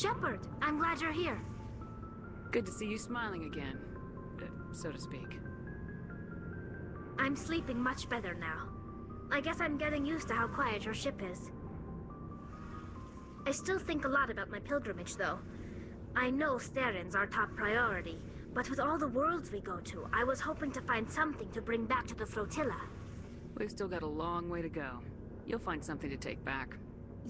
Shepard, I'm glad you're here. Good to see you smiling again, so to speak. I'm sleeping much better now. I guess I'm getting used to how quiet your ship is. I still think a lot about my pilgrimage, though. I know Steren's our top priority, but with all the worlds we go to, I was hoping to find something to bring back to the flotilla. We've still got a long way to go. You'll find something to take back.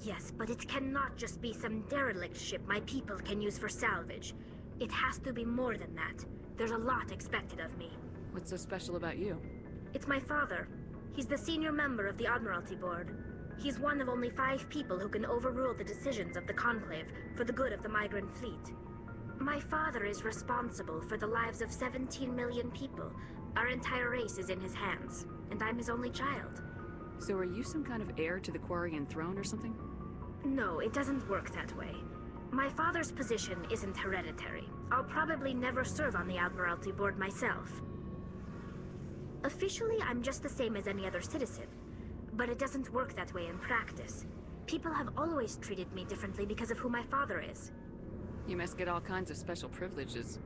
Yes, but it cannot just be some derelict ship my people can use for salvage. It has to be more than that. There's a lot expected of me. What's so special about you? It's my father. He's the senior member of the Admiralty Board. He's one of only 5 people who can overrule the decisions of the Conclave for the good of the migrant fleet. My father is responsible for the lives of 17 million people. Our entire race is in his hands, and I'm his only child. So are you some kind of heir to the Quarian throne or something? No, it doesn't work that way. My father's position isn't hereditary. I'll probably never serve on the Admiralty Board myself. Officially, I'm just the same as any other citizen. But it doesn't work that way in practice. People have always treated me differently because of who my father is. You must get all kinds of special privileges.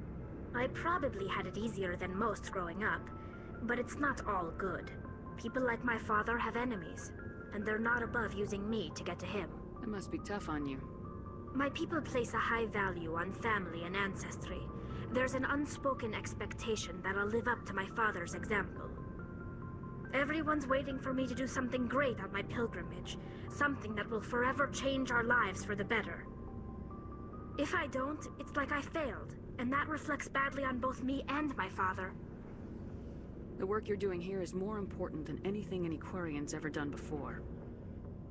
I probably had it easier than most growing up, but it's not all good. People like my father have enemies, and they're not above using me to get to him. It must be tough on you. My people place a high value on family and ancestry. There's an unspoken expectation that I'll live up to my father's example. Everyone's waiting for me to do something great on my pilgrimage, something that will forever change our lives for the better. If I don't, it's like I failed, and that reflects badly on both me and my father. The work you're doing here is more important than anything any Quarian's ever done before.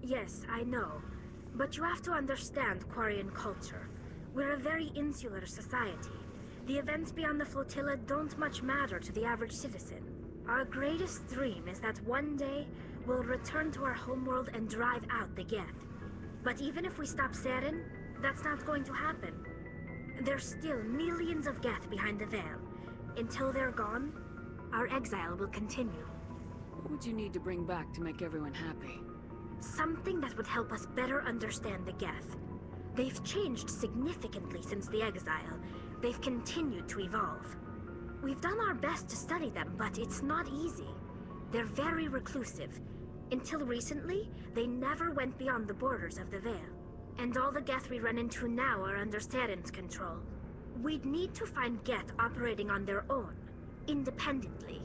Yes, I know. But you have to understand Quarian culture. We're a very insular society. The events beyond the flotilla don't much matter to the average citizen. Our greatest dream is that one day, we'll return to our homeworld and drive out the Geth. But even if we stop Seren, that's not going to happen. There's still millions of Geth behind the veil. Until they're gone, our exile will continue. What would you need to bring back to make everyone happy? Something that would help us better understand the Geth. They've changed significantly since the exile. They've continued to evolve. We've done our best to study them, but it's not easy. They're very reclusive. Until recently, they never went beyond the borders of the Veil. And all the Geth we run into now are under Seren's control. We'd need to find Geth operating on their own, independently.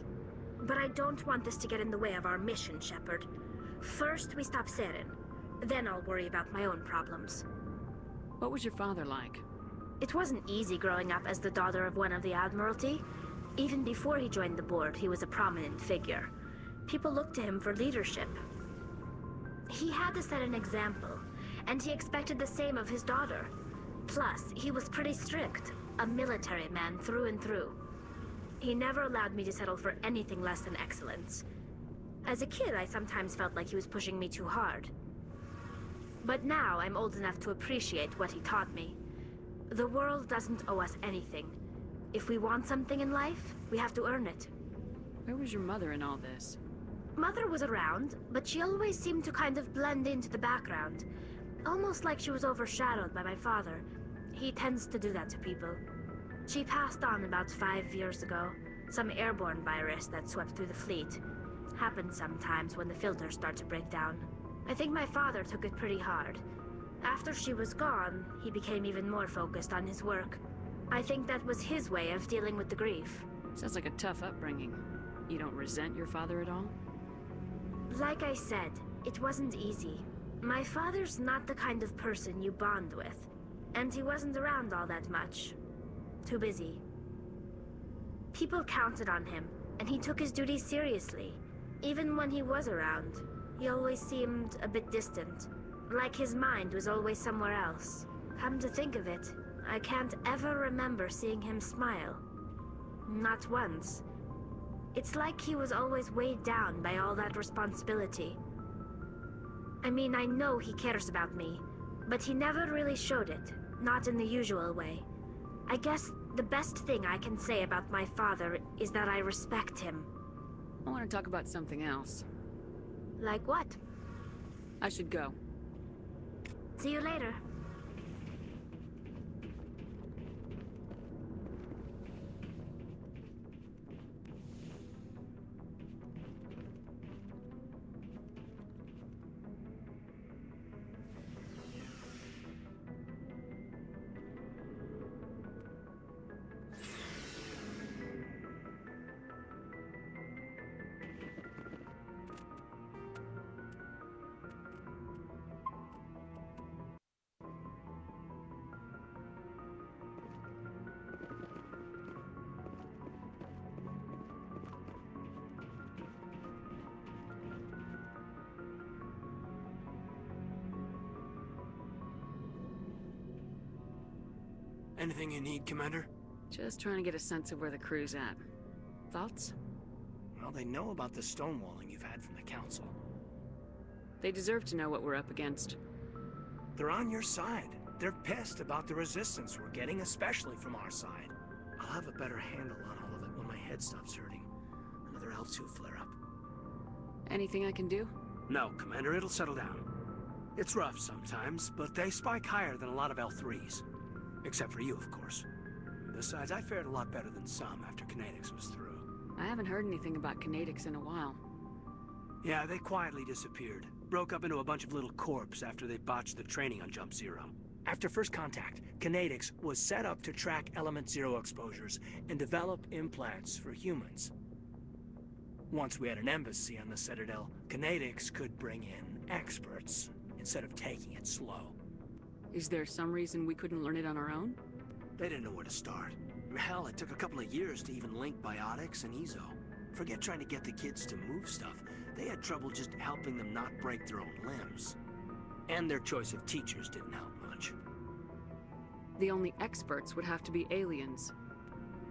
But I don't want this to get in the way of our mission, Shepard. First, we stop Seren. Then I'll worry about my own problems. What was your father like? It wasn't easy growing up as the daughter of one of the Admiralty. Even before he joined the board, he was a prominent figure. People looked to him for leadership. He had to set an example, and he expected the same of his daughter. Plus, he was pretty strict, a military man through and through. He never allowed me to settle for anything less than excellence. As a kid, I sometimes felt like he was pushing me too hard. But now I'm old enough to appreciate what he taught me. The world doesn't owe us anything. If we want something in life, we have to earn it. Where was your mother in all this? Mother was around, but she always seemed to kind of blend into the background. Almost like she was overshadowed by my father. He tends to do that to people. She passed on about 5 years ago. Some airborne virus that swept through the fleet. Happens sometimes when the filters start to break down. I think my father took it pretty hard. After she was gone, he became even more focused on his work. I think that was his way of dealing with the grief. Sounds like a tough upbringing. You don't resent your father at all? Like I said, it wasn't easy. My father's not the kind of person you bond with. And he wasn't around all that much. Too busy. People counted on him, and he took his duties seriously. Even when he was around, he always seemed a bit distant. Like his mind was always somewhere else. Come to think of it, I can't ever remember seeing him smile. Not once. It's like he was always weighed down by all that responsibility. I mean, I know he cares about me, but he never really showed it, not in the usual way. I guess the best thing I can say about my father is that I respect him. I want to talk about something else. Like what? I should go. See you later. Anything you need, Commander? Just trying to get a sense of where the crew's at. Thoughts? Well, they know about the stonewalling you've had from the Council. They deserve to know what we're up against. They're on your side. They're pissed about the resistance we're getting, especially from our side. I'll have a better handle on all of it when my head stops hurting. Another L2 flare-up. Anything I can do? No, Commander, it'll settle down. It's rough sometimes, but they spike higher than a lot of L3s. Except for you, of course. Besides, I fared a lot better than some after Kinetics was through. I haven't heard anything about Kinetics in a while. Yeah, they quietly disappeared. Broke up into a bunch of little corps after they botched the training on Jump Zero. After first contact, Kinetics was set up to track Element Zero exposures and develop implants for humans. Once we had an embassy on the Citadel, Kinetics could bring in experts instead of taking it slow. Is there some reason we couldn't learn it on our own? They didn't know where to start. Hell, it took a couple of years to even link Biotics and Ezo. Forget trying to get the kids to move stuff. They had trouble just helping them not break their own limbs. And their choice of teachers didn't help much. The only experts would have to be aliens.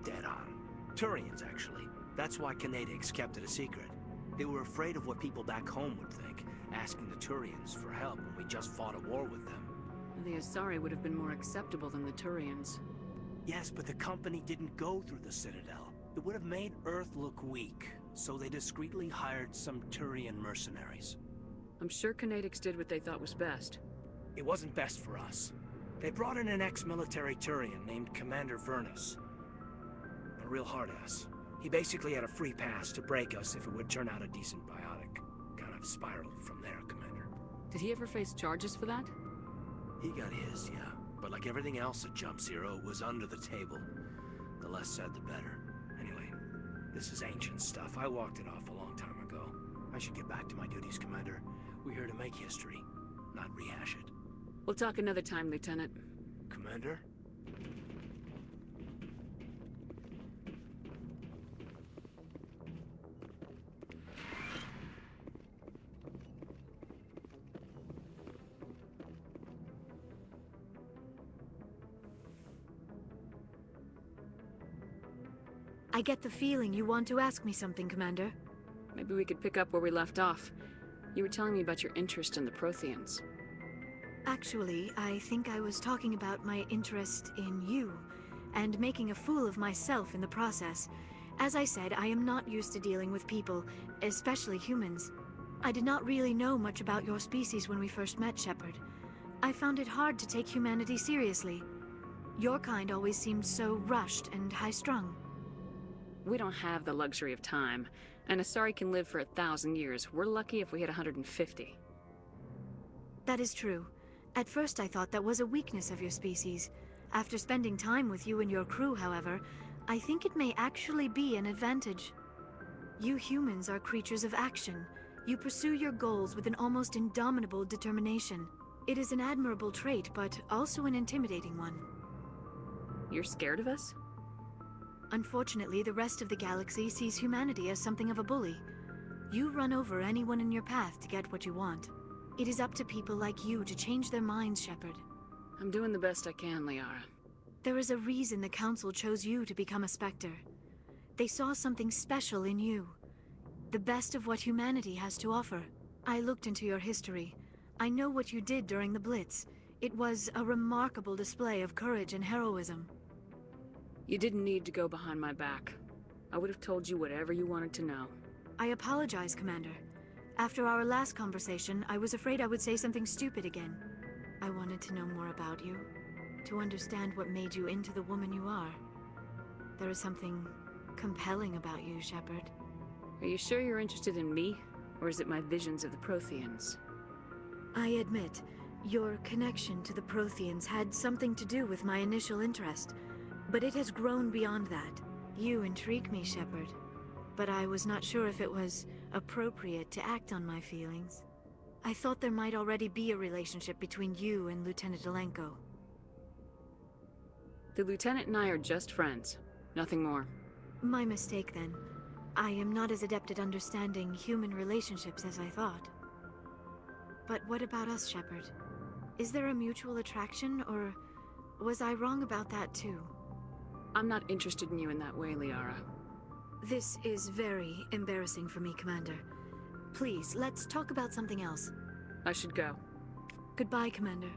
Dead on. Turians, actually. That's why Kinetics kept it a secret. They were afraid of what people back home would think, asking the Turians for help when we just fought a war with them. The Asari would have been more acceptable than the Turians. Yes, but the company didn't go through the Citadel. It would have made Earth look weak, so they discreetly hired some Turian mercenaries. I'm sure Kinetics did what they thought was best. It wasn't best for us. They brought in an ex-military Turian named Commander Vernus. A real hard-ass. He basically had a free pass to break us if it would turn out a decent biotic. Kind of spiraled from there, Commander. Did he ever face charges for that? He got his, yeah. But like everything else at Jump Zero, it was under the table. The less said, the better. Anyway, this is ancient stuff. I walked it off a long time ago. I should get back to my duties, Commander. We're here to make history, not rehash it. We'll talk another time, Lieutenant. Commander? I get the feeling you want to ask me something, Commander. Maybe we could pick up where we left off. You were telling me about your interest in the Protheans. Actually, I think I was talking about my interest in you, and making a fool of myself in the process. As I said, I am not used to dealing with people, especially humans. I did not really know much about your species when we first met, Shepard. I found it hard to take humanity seriously. Your kind always seemed so rushed and high-strung. We don't have the luxury of time. An Asari can live for 1,000 years. We're lucky if we hit 150. That is true. At first I thought that was a weakness of your species. After spending time with you and your crew, however, I think it may actually be an advantage. You humans are creatures of action. You pursue your goals with an almost indomitable determination. It is an admirable trait, but also an intimidating one. You're scared of us? Unfortunately, the rest of the galaxy sees humanity as something of a bully. You run over anyone in your path to get what you want. It is up to people like you to change their minds, Shepard. I'm doing the best I can, Liara. There is a reason the Council chose you to become a Spectre. They saw something special in you. The best of what humanity has to offer. I looked into your history. I know what you did during the Blitz. It was a remarkable display of courage and heroism. You didn't need to go behind my back. I would have told you whatever you wanted to know. I apologize, Commander. After our last conversation, I was afraid I would say something stupid again. I wanted to know more about you, to understand what made you into the woman you are. There is something compelling about you, Shepard. Are you sure you're interested in me, or is it my visions of the Protheans? I admit, your connection to the Protheans had something to do with my initial interest, but it has grown beyond that. You intrigue me, Shepard, but I was not sure if it was appropriate to act on my feelings. I thought there might already be a relationship between you and Lieutenant Alenko. The Lieutenant and I are just friends. Nothing more. My mistake, then. I am not as adept at understanding human relationships as I thought. But what about us, Shepard? Is there a mutual attraction, or Was I wrong about that too? I'm not interested in you in that way, Liara. This is very embarrassing for me, Commander. Please, let's talk about something else. I should go. Goodbye, Commander.